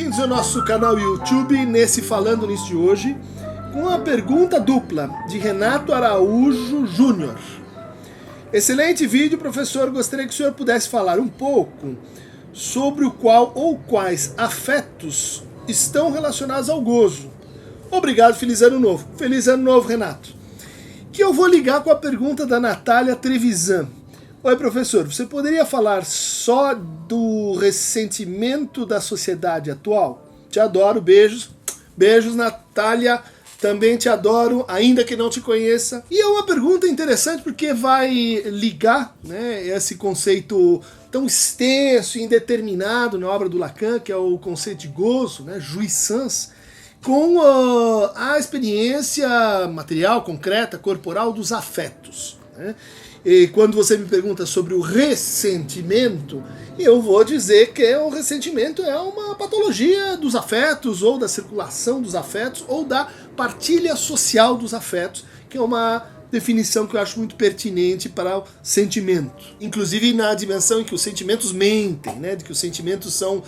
Bem-vindos ao nosso canal YouTube, nesse Falando Nisso de hoje, com uma pergunta dupla de Renato Araújo Júnior. Excelente vídeo, professor. Gostaria que o senhor pudesse falar um pouco sobre o qual ou quais afetos estão relacionados ao gozo. Obrigado, feliz ano novo. Feliz ano novo, Renato. Que eu vou ligar com a pergunta da Natália Trevisan. Oi, professor, você poderia falar só do ressentimento da sociedade atual? Te adoro, beijos. Beijos, Natália. Também te adoro, ainda que não te conheça. E é uma pergunta interessante porque vai ligar, né, esse conceito tão extenso e indeterminado na obra do Lacan, que é o conceito de gozo, né, jouissance, com a experiência material, concreta, corporal dos afetos, né? E quando você me pergunta sobre o ressentimento, eu vou dizer que o ressentimento é uma patologia dos afetos, ou da circulação dos afetos, ou da partilha social dos afetos, que é uma definição que eu acho muito pertinente para o sentimento. Inclusive na dimensão em que os sentimentos mentem, né? De que os sentimentos são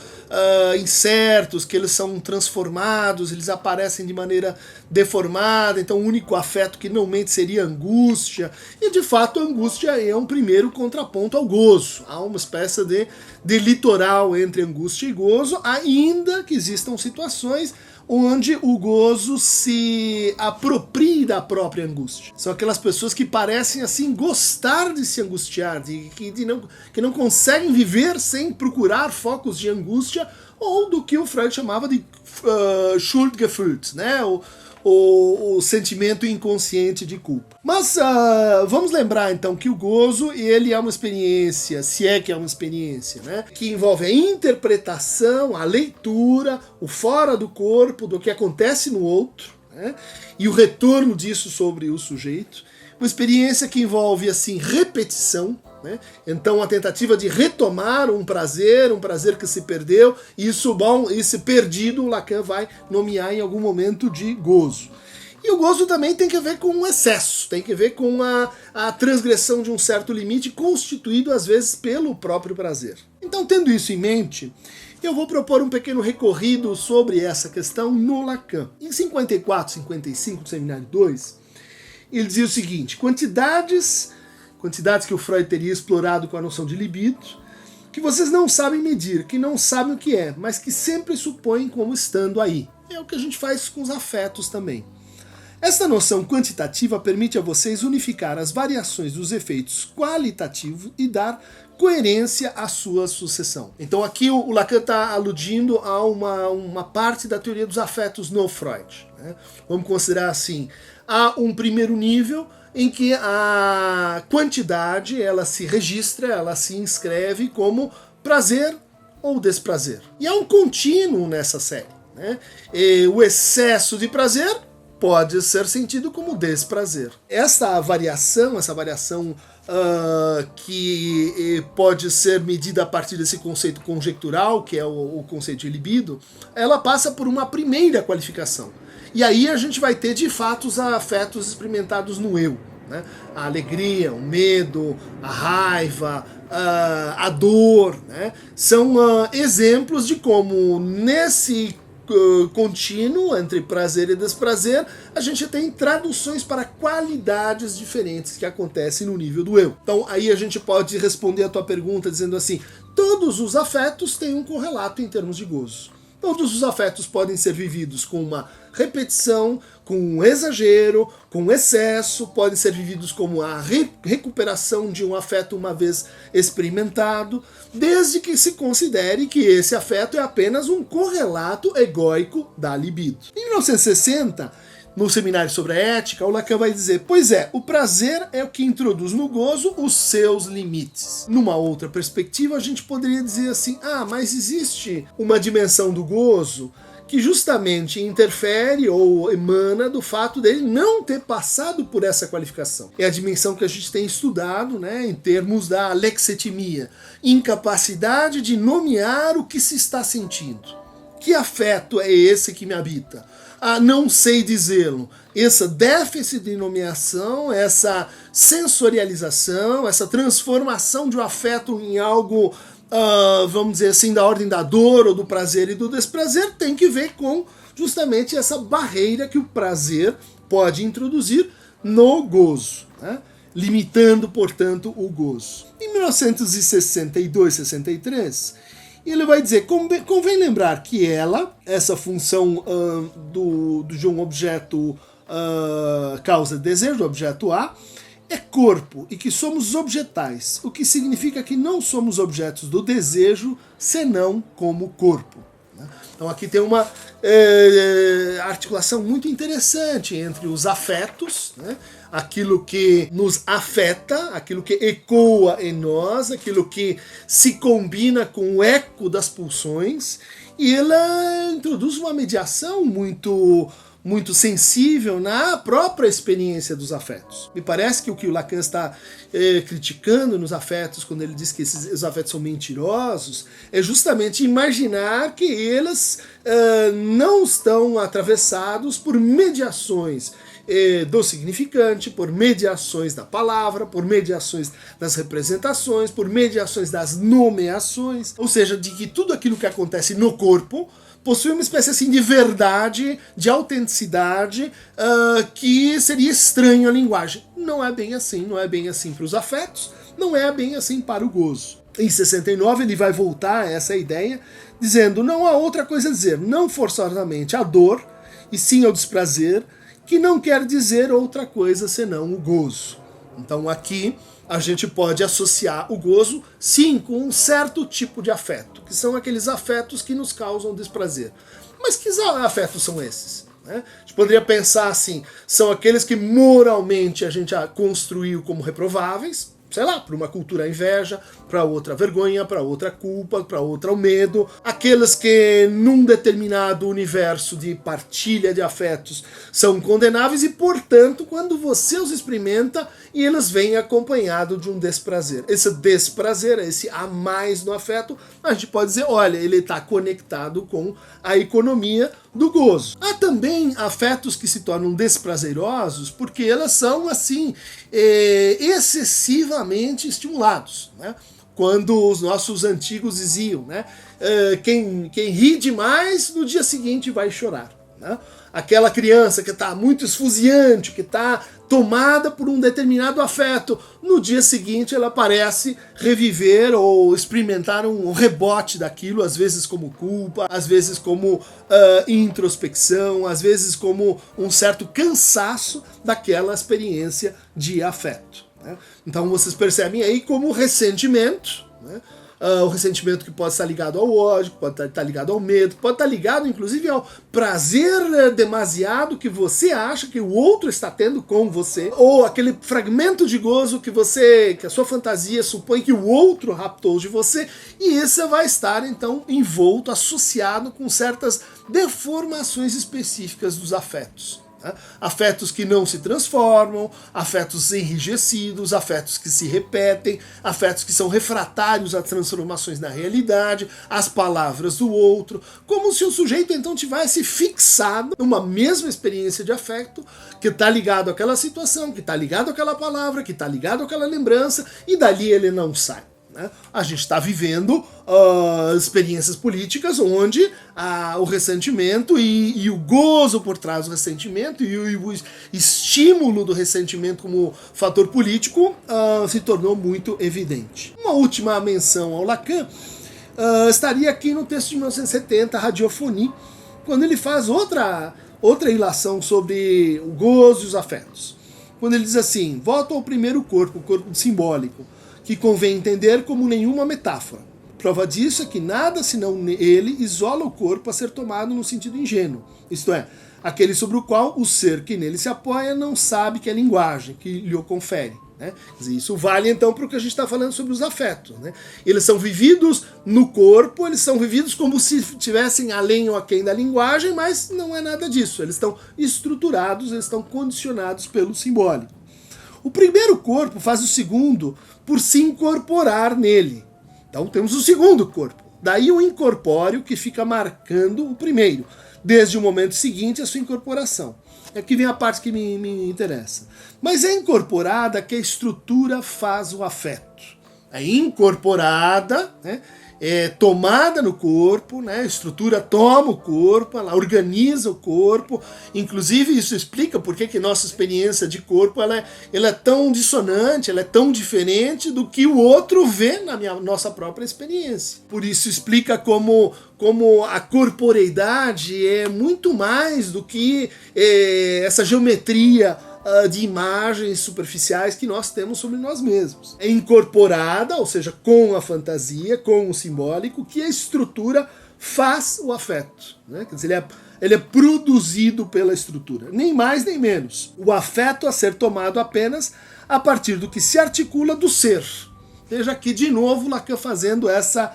incertos, que eles são transformados, eles aparecem de maneira deformada, então o único afeto que não mente seria a angústia, e de fato a angústia é um primeiro contraponto ao gozo. Há uma espécie de litoral entre angústia e gozo, ainda que existam situações onde o gozo se apropria da própria angústia. São aquelas pessoas que parecem assim gostar de se angustiar, que não conseguem viver sem procurar focos de angústia, ou do que o Freud chamava de Schuldgefühl, né? O sentimento inconsciente de culpa. Mas vamos lembrar então que o gozo, ele é uma experiência, se é que é uma experiência, né, que envolve a interpretação, a leitura, o fora do corpo, do que acontece no outro, né, e o retorno disso sobre o sujeito. Uma experiência que envolve assim repetição, né? Então a tentativa de retomar um prazer que se perdeu, isso esse perdido o Lacan vai nomear em algum momento de gozo. E o gozo também tem que ver com um excesso, tem que ver com a transgressão de um certo limite, constituído às vezes pelo próprio prazer. Então, tendo isso em mente, eu vou propor um pequeno recorrido sobre essa questão no Lacan. Em 54, 55 do Seminário 2, ele dizia o seguinte: quantidades que o Freud teria explorado com a noção de libido, que vocês não sabem medir, que não sabem o que é, mas que sempre supõem como estando aí. É o que a gente faz com os afetos também. Esta noção quantitativa permite a vocês unificar as variações dos efeitos qualitativos e dar coerência à sua sucessão. Então aqui o Lacan está aludindo a uma parte da teoria dos afetos no Freud, né? Vamos considerar assim: há um primeiro nível em que a quantidade ela se registra, ela se inscreve como prazer ou desprazer. E há um contínuo nessa série, né? E o excesso de prazer pode ser sentido como desprazer. Essa variação que pode ser medida a partir desse conceito conjectural, que é o conceito de libido, ela passa por uma primeira qualificação. E aí a gente vai ter, de fato, os afetos experimentados no eu, né? A alegria, o medo, a raiva, a dor, né? São exemplos de como nesse contínuo entre prazer e desprazer, a gente tem traduções para qualidades diferentes que acontecem no nível do eu. Então aí a gente pode responder a tua pergunta dizendo assim: todos os afetos têm um correlato em termos de gozo. Todos os afetos podem ser vividos com uma repetição, com um exagero, com um excesso, podem ser vividos como a recuperação de um afeto uma vez experimentado, desde que se considere que esse afeto é apenas um correlato egóico da libido. Em 1960, no Seminário sobre a Ética, o Lacan vai dizer: pois é, o prazer é o que introduz no gozo os seus limites. Numa outra perspectiva, a gente poderia dizer assim: mas existe uma dimensão do gozo que justamente interfere ou emana do fato dele não ter passado por essa qualificação. É a dimensão que a gente tem estudado, né, em termos da lexetimia, incapacidade de nomear o que se está sentindo. Que afeto é esse que me habita? Não sei dizê-lo. Esse déficit de nomeação, essa sensorialização, essa transformação de um afeto em algo vamos dizer assim, da ordem da dor ou do prazer e do desprazer, tem que ver com justamente essa barreira que o prazer pode introduzir no gozo, né? Limitando, portanto, o gozo. Em 1962, 63, ele vai dizer, convém lembrar que essa função de um objeto causa desejo, objeto A, é corpo e que somos objetais, o que significa que não somos objetos do desejo, senão como corpo. Então aqui tem uma articulação muito interessante entre os afetos, né? Aquilo que nos afeta, aquilo que ecoa em nós, aquilo que se combina com o eco das pulsões, e ela introduz uma mediação muito sensível na própria experiência dos afetos. Me parece que o Lacan está criticando nos afetos, quando ele diz que os afetos são mentirosos, é justamente imaginar que eles não estão atravessados por mediações do significante, por mediações da palavra, por mediações das representações, por mediações das nomeações, ou seja, de que tudo aquilo que acontece no corpo possui uma espécie assim de verdade, de autenticidade, que seria estranho à linguagem. Não é bem assim, não é bem assim para os afetos, não é bem assim para o gozo. Em 69 ele vai voltar a essa ideia, dizendo, não há outra coisa a dizer, não forçosamente a dor, e sim ao desprazer, que não quer dizer outra coisa senão o gozo. Então aqui a gente pode associar o gozo, sim, com um certo tipo de afeto, que são aqueles afetos que nos causam desprazer. Mas que afetos são esses? Né? A gente poderia pensar assim, são aqueles que moralmente a gente construiu como reprováveis, sei lá, para uma cultura a inveja, para outra a vergonha, para outra a culpa, para outra o medo. Aqueles que num determinado universo de partilha de afetos são condenáveis e, portanto, quando você os experimenta, e eles vêm acompanhado de um desprazer. Esse desprazer, esse a mais no afeto, a gente pode dizer, olha, ele está conectado com a economia do gozo. Há também afetos que se tornam desprazerosos porque elas são, assim, excessivamente estimulados, né? Quando os nossos antigos diziam, né? Quem ri demais, no dia seguinte vai chorar, né? Aquela criança que está muito esfuziante, que está tomada por um determinado afeto, no dia seguinte ela parece reviver ou experimentar um rebote daquilo, às vezes como culpa, às vezes como introspecção, às vezes como um certo cansaço daquela experiência de afeto, né? Então vocês percebem aí como o ressentimento, né? O ressentimento que pode estar ligado ao ódio, pode estar ligado ao medo, pode estar ligado inclusive ao prazer demasiado que você acha que o outro está tendo com você, ou aquele fragmento de gozo que a sua fantasia supõe que o outro raptou de você, e isso vai estar então envolto, associado com certas deformações específicas dos afetos. Afetos que não se transformam, afetos enrijecidos, afetos que se repetem, afetos que são refratários a transformações na realidade, às palavras do outro, como se o sujeito então tivesse fixado numa mesma experiência de afeto, que está ligado àquela situação, que está ligado àquela palavra, que está ligado àquela lembrança, e dali ele não sai. A gente está vivendo experiências políticas onde o ressentimento e o gozo por trás do ressentimento e o estímulo do ressentimento como fator político se tornou muito evidente. Uma última menção ao Lacan estaria aqui no texto de 1970, Radiofonie, quando ele faz outra ilação sobre o gozo e os afetos. Quando ele diz assim, volto ao primeiro corpo, o corpo simbólico, que convém entender como nenhuma metáfora. Prova disso é que nada senão ele isola o corpo a ser tomado no sentido ingênuo, isto é, aquele sobre o qual o ser que nele se apoia não sabe que é linguagem, que lhe o confere. Né? Isso vale então para o que a gente está falando sobre os afetos. Né? Eles são vividos no corpo, eles são vividos como se estivessem além ou aquém da linguagem, mas não é nada disso, eles estão estruturados, eles estão condicionados pelo simbólico. O primeiro corpo faz o segundo por se incorporar nele. Então temos o segundo corpo. Daí o incorpóreo que fica marcando o primeiro, desde o momento seguinte à sua incorporação. Aqui vem a parte que me interessa. Mas é incorporada que a estrutura faz o afeto. é incorporada, né? É tomada no corpo, né? A estrutura toma o corpo, ela organiza o corpo. Inclusive, isso explica por que nossa experiência de corpo ela é tão dissonante, ela é tão diferente do que o outro vê na nossa própria experiência. Por isso explica como a corporeidade é muito mais do que essa geometria de imagens superficiais que nós temos sobre nós mesmos. É incorporada, ou seja, com a fantasia, com o simbólico, que a estrutura faz o afeto. Né? Quer dizer, ele é produzido pela estrutura, nem mais nem menos. O afeto a ser tomado apenas a partir do que se articula do ser. Veja aqui de novo Lacan fazendo essa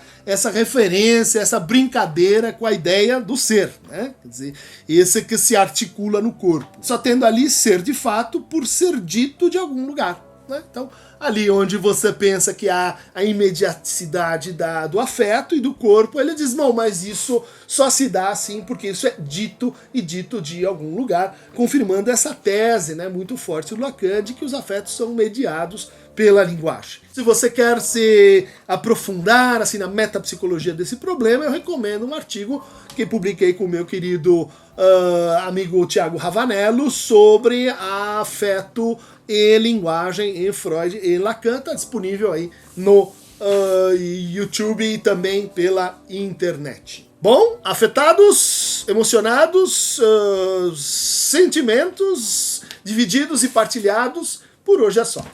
referência, essa brincadeira com a ideia do ser, né? Quer dizer, esse que se articula no corpo. Só tendo ali ser de fato por ser dito de algum lugar. Né? Então, ali onde você pensa que há a imediaticidade do afeto e do corpo, ele diz, não, mas isso só se dá assim porque isso é dito e dito de algum lugar, confirmando essa tese, né, muito forte do Lacan de que os afetos são mediados pela linguagem. Se você quer se aprofundar assim, na metapsicologia desse problema, eu recomendo um artigo que publiquei com o meu querido amigo Tiago Ravanello sobre afeto e linguagem em Freud e Lacan. Está disponível aí no YouTube e também pela internet. Bom, afetados, emocionados, sentimentos divididos e partilhados, por hoje é só.